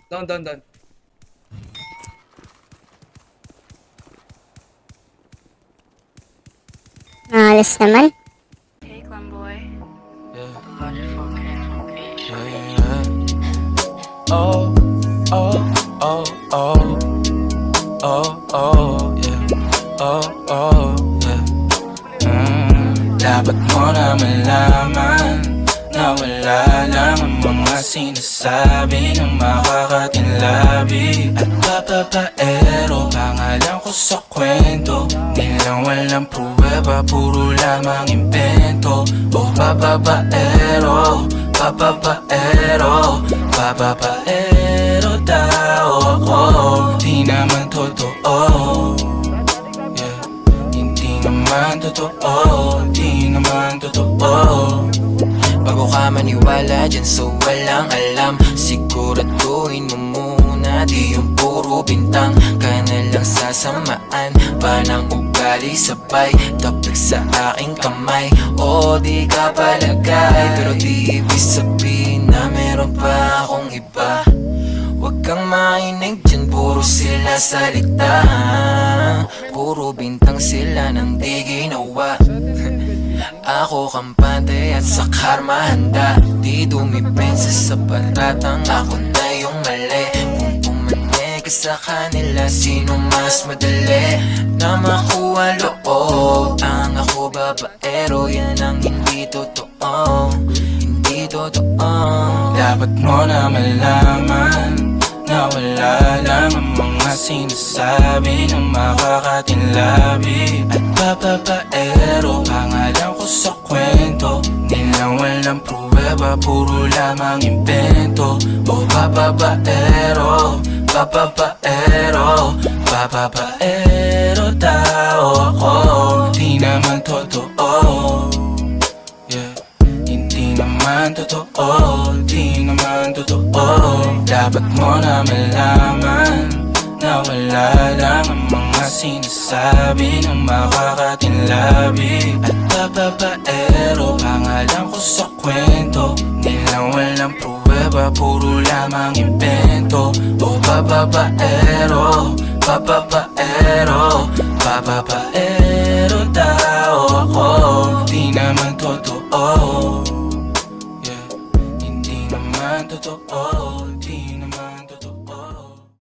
Down. Alas naman. Hey, Glenboy. Yeah. Oh, oh, oh, oh, oh, oh, yeah. Oh, oh, yeah. Dapat mo na malaman na wala lang ang mga sinasabi ng makakatinlabi at papapaero. Pangalan ko sa kwento, nilang walang pruweba, puro lamang invento. Oh, papapaero, papapaero, papapaero daw ako. Di naman totoo, yeah. Hindi naman totoo, di naman totoo. Bago ka maniwala dyan so walang alam, siguraduhin mo muna di yung puro bintang ka na lang sasamaan pa ng ugali sabay tapik sa aking kamay. O di ka palagay pero di ibig sabihin na meron pa akong iba. Huwag kang mainig dyan, puro sila salita, puro bintang sila nang di ginawa. Ako kampante at sa karma handa, di dumipensa sa paratang ako na yung mali. Kung pumane ka sa kanila, sino mas madali na makuha loob? Ang ako babaero, yan ang hindi totoo, hindi totoo. Dapat mo na malaman na wala lang ang mga sinasabi ng makakatinlabi at papapaero. Pangalan ko sa kwento, nilang walang pruweba, puro lamang invento. O papapaero, papapaero, papapaero daw ako. Di naman totoo, yeah. Hindi naman totoo, di naman totoo. Dapat mo na malaman na wala lang ang mga sinasabi ng makakatinlabi at papapaero. Pangalan ko sa kwento, nilang walang pruweba, puro lamang invento. O papapaero, papapaero, papapaero